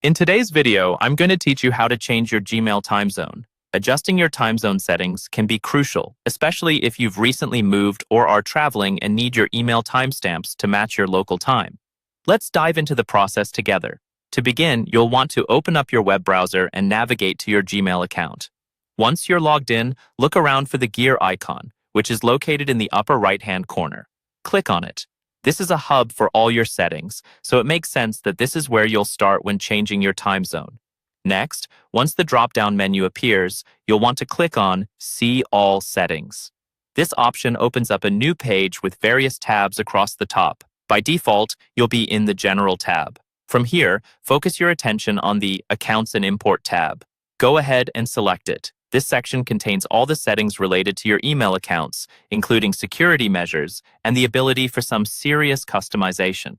In today's video, I'm going to teach you how to change your Gmail time zone. Adjusting your time zone settings can be crucial, especially if you've recently moved or are traveling and need your email timestamps to match your local time. Let's dive into the process together. To begin, you'll want to open up your web browser and navigate to your Gmail account. Once you're logged in, look around for the gear icon, which is located in the upper right-hand corner. Click on it. This is a hub for all your settings, so it makes sense that this is where you'll start when changing your time zone. Next, once the drop-down menu appears, you'll want to click on See All Settings. This option opens up a new page with various tabs across the top. By default, you'll be in the General tab. From here, focus your attention on the Accounts and Import tab. Go ahead and select it. This section contains all the settings related to your email accounts, including security measures and the ability for some serious customization.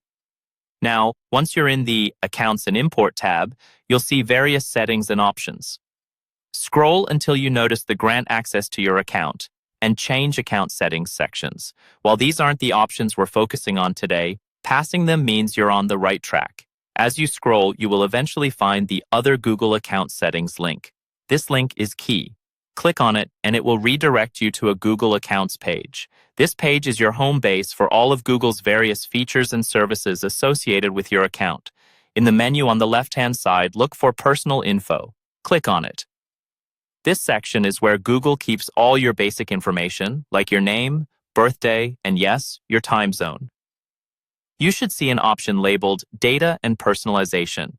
Now, once you're in the Accounts and Import tab, you'll see various settings and options. Scroll until you notice the Grant Access to Your Account and Change Account Settings sections. While these aren't the options we're focusing on today, passing them means you're on the right track. As you scroll, you will eventually find the Other Google Account Settings link. This link is key. Click on it and it will redirect you to a Google Accounts page. This page is your home base for all of Google's various features and services associated with your account. In the menu on the left-hand side, look for Personal Info. Click on it. This section is where Google keeps all your basic information, like your name, birthday, and yes, your time zone. You should see an option labeled Data and Personalization.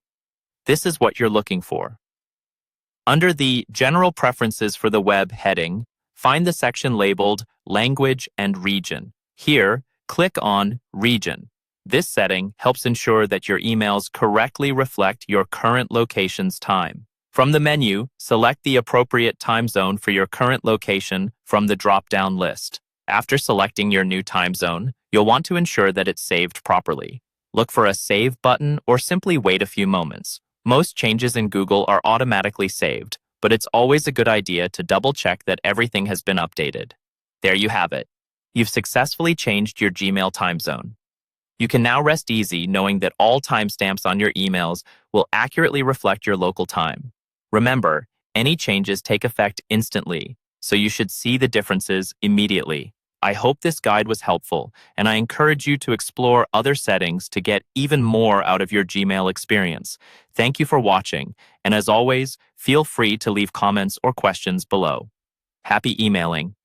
This is what you're looking for. Under the General Preferences for the Web heading, find the section labeled Language and Region. Here, click on Region. This setting helps ensure that your emails correctly reflect your current location's time. From the menu, select the appropriate time zone for your current location from the drop-down list. After selecting your new time zone, you'll want to ensure that it's saved properly. Look for a Save button or simply wait a few moments. Most changes in Google are automatically saved, but it's always a good idea to double-check that everything has been updated. There you have it. You've successfully changed your Gmail time zone. You can now rest easy knowing that all timestamps on your emails will accurately reflect your local time. Remember, any changes take effect instantly, so you should see the differences immediately. I hope this guide was helpful, and I encourage you to explore other settings to get even more out of your Gmail experience. Thank you for watching, and as always, feel free to leave comments or questions below. Happy emailing!